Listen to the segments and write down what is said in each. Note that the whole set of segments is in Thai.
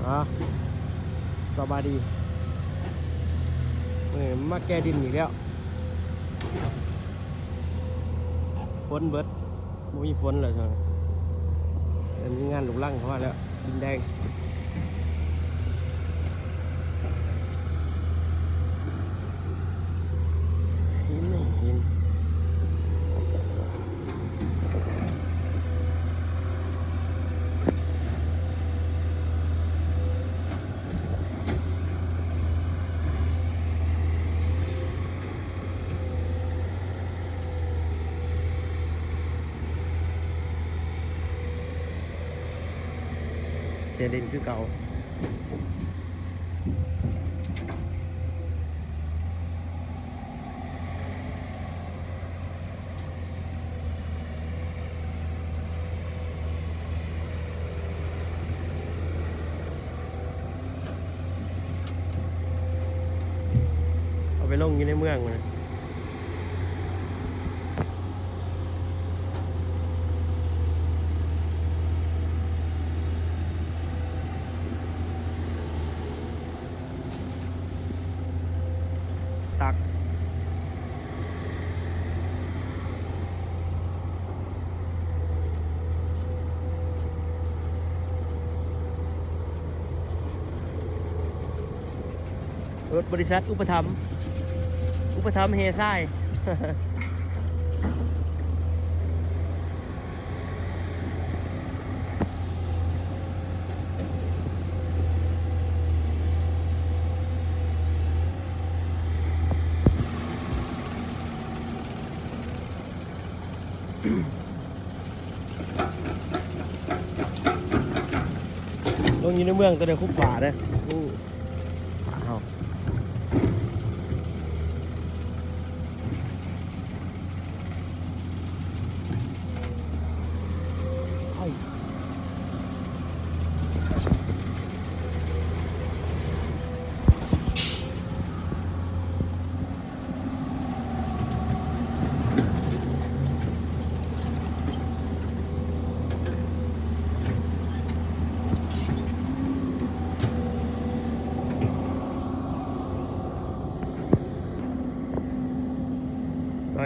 อ๋อสบายดีมาแก้ดินอีกแล้วฝนเบิดบ่มีฝนเลยใช่ไหมมีงานหลุกลั่งเข้ามาแล้วดินแดงหินนี่หินเจดินคือเก่าเอาไปลงอยู่ในเมืองเลยตักรถบริษัทอุปถัมภ์เฮซ่ายลงอยู่ในเมืองตัวเดียวคุบป่าเลยป่าเฮา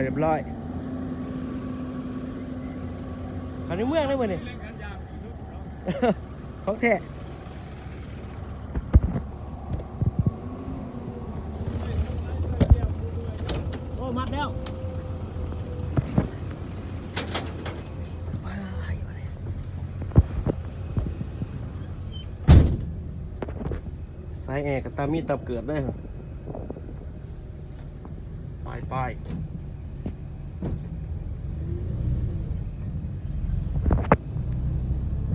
เรียบร้อยขันในเมืองได้ไหมเนี่ยของแท้โอ้มัดแล้วสายแอร์กับตามีตับเกิดได้เหรอไป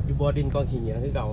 อยู่บ่อดินกองขี้เหนียวคือเก่า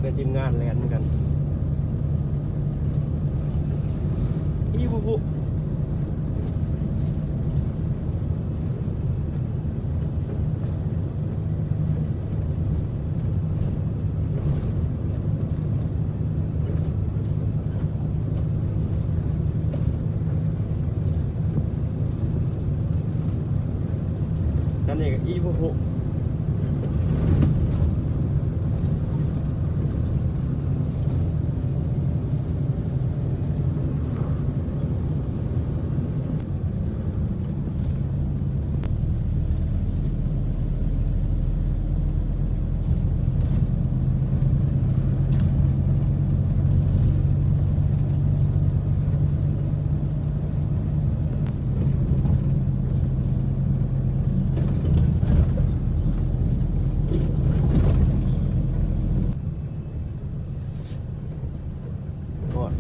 เป็นทีมงานแลนเหมือนกันอีบุบุนั่นเองอีบุบุ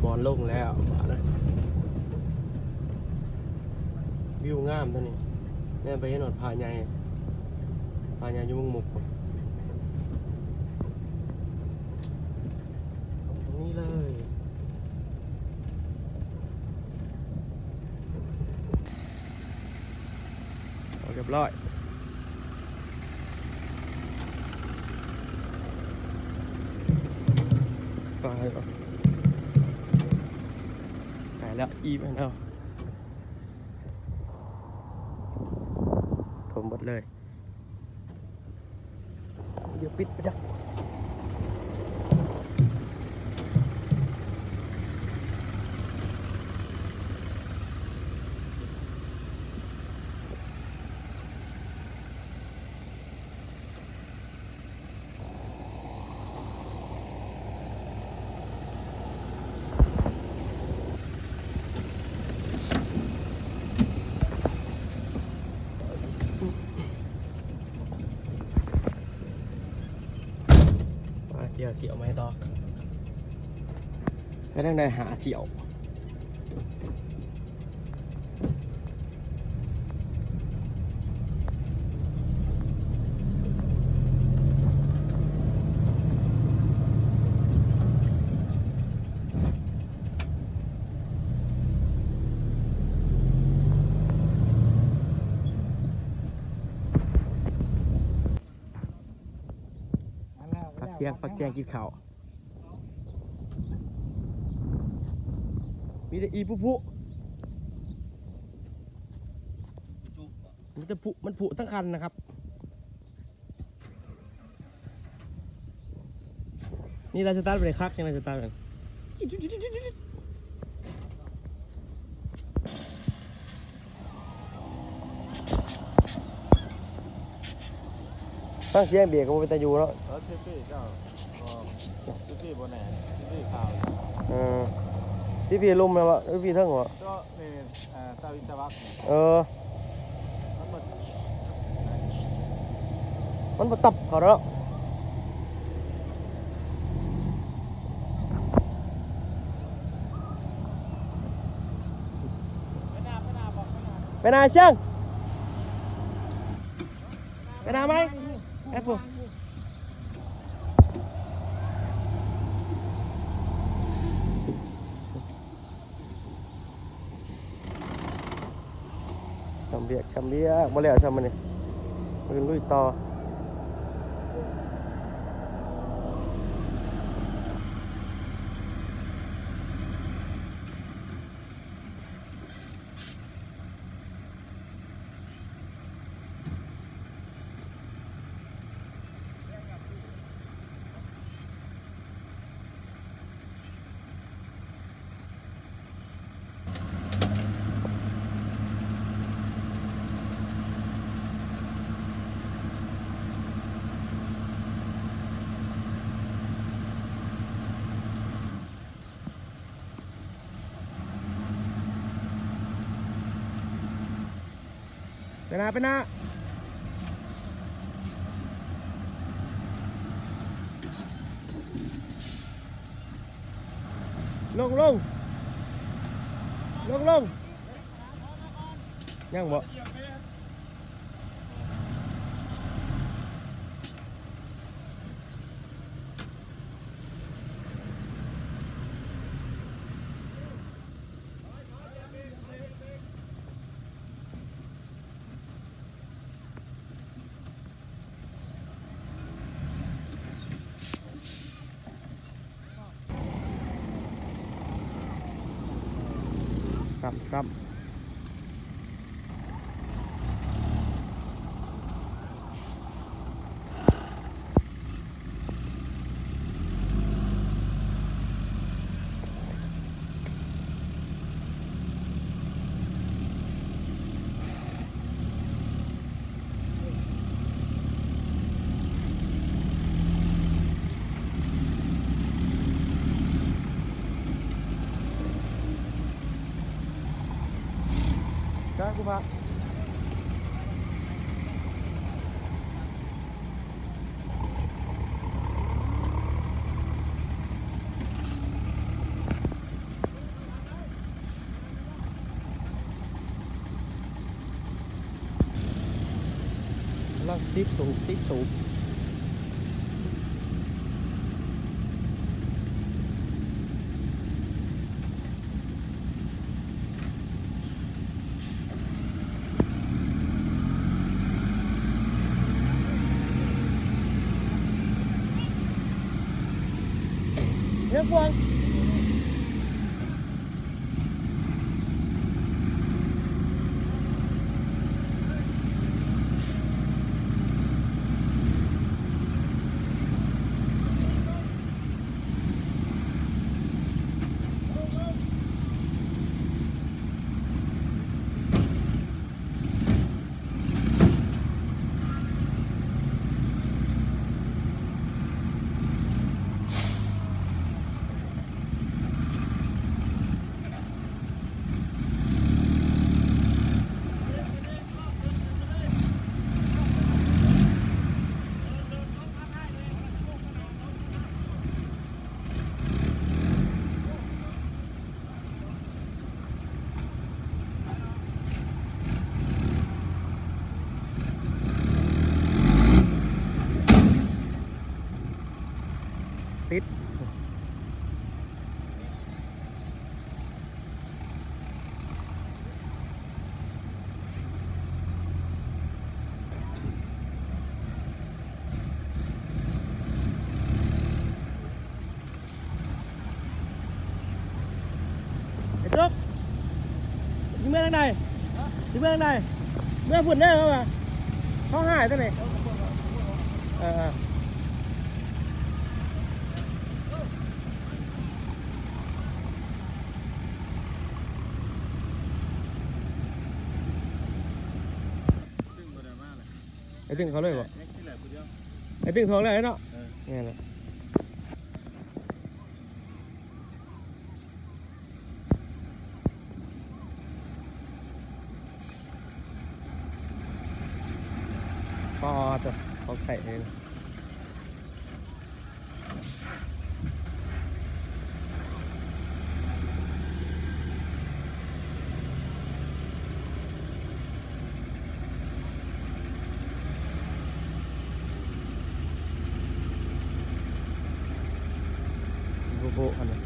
บอลลงแล้วนะวิวงามตัวนี้เนี่ยไปเห็นหนอดผาใหญ่อยู่เมืองมุก นี่เลยเรียบร้อยไปแล้วอีไปแล้วถมหมดเลยเดี๋ยวปิดไปจ้ะเดี๋ยวเสียวไหมต่อก็ต้องได้หาเสียวปักเตียงกินข้าวมีแต่อีผู้มีแต่ผู้มันผู้ทั้งคันนะครับนี่เราจะตัดไปเลยคักยังเราจะตัดกันตั้งเสียงเบียร์ก็เป็นตาอยู่แล้วเซฟตี้เจ้าเซฟตี้บนไหนเซฟตี้ข่าวที่พี่ลุ่มนะวะพี่เท่งวะก็ในตาวินตาวักมันมาตับเขาแล้วไปนาเชียงไปนาไหมแอปเปิลชำเบียกมาแล้วชำมันนี่มือลุยต่อไปนาลงยังบ่ซ้ำจ้าคุณพระล่างซิปสูง รื่องพวงติดไอ้จุกยิงเมื่อทางใดยิงเมื่อทางใดเมื่อฝุ่นได้เข้ามาเขาหายตัวไหนซึ่งบ่ได้มาเลย ไอ้ตึงเขาเลยบ่ แท็กซี่แหละผู้เดียว ไอ้ตึงทองเลยเนาะ เออ นี่แหละพอจะเขาไข่เองโบอันนี้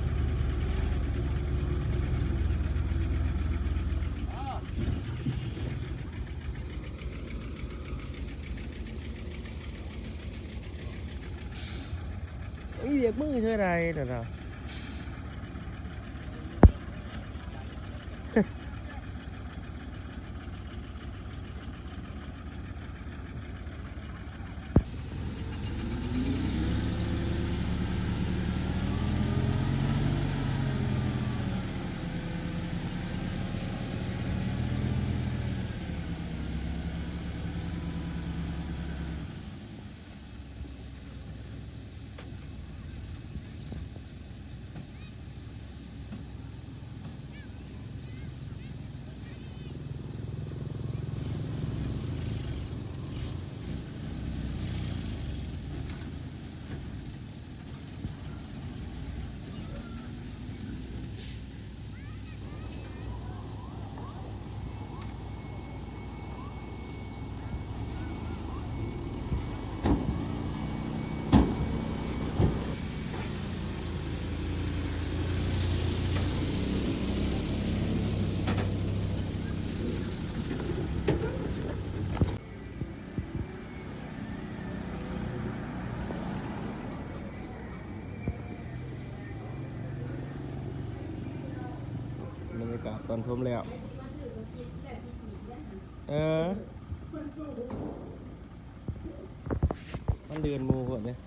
เรียกมือเท่าไรเดี๋ยวเราบรรยากาศตอนทุ่มแล้วมันเดือนมูหมดเนี่ย